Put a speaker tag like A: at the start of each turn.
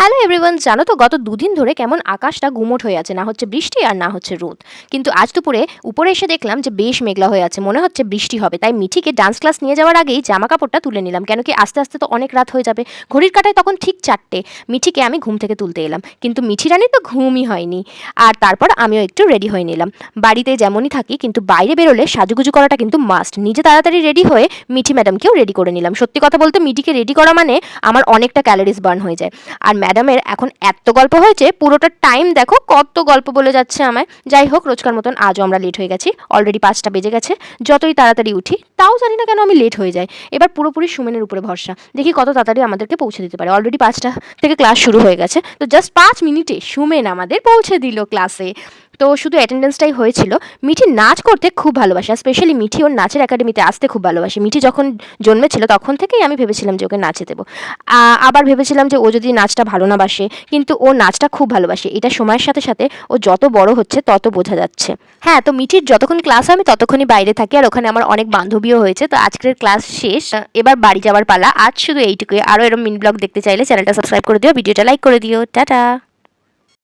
A: Hello everyone, জানো তো গত দুদিন ধরে কেমন আকাশটা গুমোট হয়ে আছে, না হচ্ছে বৃষ্টি আর না হচ্ছে রোদ। কিন্তু আজ দুপুরে উপরে এসে দেখলাম যে বেশ মেঘলা হয়ে আছে, মনে হচ্ছে বৃষ্টি হবে। তাই মিঠিকে ডান্স ক্লাস নিয়ে যাওয়ার আগেই জামা কাপড়টা তুলে নিলাম, কেন কি আস্তে আস্তে তো অনেক রাত হয়ে যাবে। ঘড়ির কাঁটায় তখন ঠিক 4টে। মিঠিকে আমি ঘুম থেকে তুলতে এলাম, কিন্তু মিঠি রানী তো ঘুমই হয়নি। আর তারপর আমিও একটু রেডি হয়ে নিলাম। বাড়িতে যেমনই থাকি, কিন্তু বাইরে বেরোলে সাজুগুজু করাটা কিন্তু মাস্ট। নিজে তাড়াতাড়ি রেডি হয়ে মিঠি ম্যাডামকেও রেডি করে নিলাম। সত্যি কথা বলতে মিঠিকে রেডি করা মানে আমার অনেকটা ক্যালোরিজ বার্ন হয়ে যায়। আর ম্যাডামের এখন এত গল্প হয়েছে, পুরোটা টাইম দেখো কত গল্প বলে যাচ্ছে আমায়। যাই হোক, রোজকার মতন আজও আমরা লেট হয়ে গেছি। অলরেডি 5টা বেজে গেছে। যতই তাড়াতাড়ি উঠি তাও জানি না কেন আমি লেট হয়ে যাই। এবার পুরোপুরি সুমেনের উপরে ভরসা, দেখি কত তাড়াতাড়ি আমাদেরকে পৌঁছে দিতে পারে। অলরেডি 5টা থেকে ক্লাস শুরু হয়ে গেছে, তো জাস্ট 5 মিনিটে সুমেন আমাদের পৌঁছে দিল ক্লাসে। তো শুধু অ্যাটেন্ডেন্সটাই হয়েছিল। মিঠি নাচ করতে খুব ভালোবাসে, স্পেশালি মিঠি ওর নাচের একাডেমিতে আসতে খুব ভালোবাসে। মিঠি যখন জন্মেছিল তখন থেকেই আমি ভেবেছিলাম যে ওকে নাচে দেবো। আবার ভেবেছিলাম যে ও যদি নাচটা ভালো না বাসে, কিন্তু ও নাচটা খুব ভালোবাসে। এটা সময়ের সাথে সাথে ও যত বড় হচ্ছে তত বোঝা যাচ্ছে। হ্যাঁ, তো মিঠির যতক্ষণ ক্লাস হয় আমি ততক্ষণই বাইরে থাকি, আর ওখানে আমার অনেক বান্ধবীও হয়েছে। তো আজকের ক্লাস শেষ, এবার বাড়ি যাওয়ার পালা। আজ শুধু এইটুকুই। আরও এরকম মিনি ব্লগ দেখতে চাইলে চ্যানেলটা সাবস্ক্রাইব করে দিও, ভিডিওটা লাইক করে দিও। টাটা।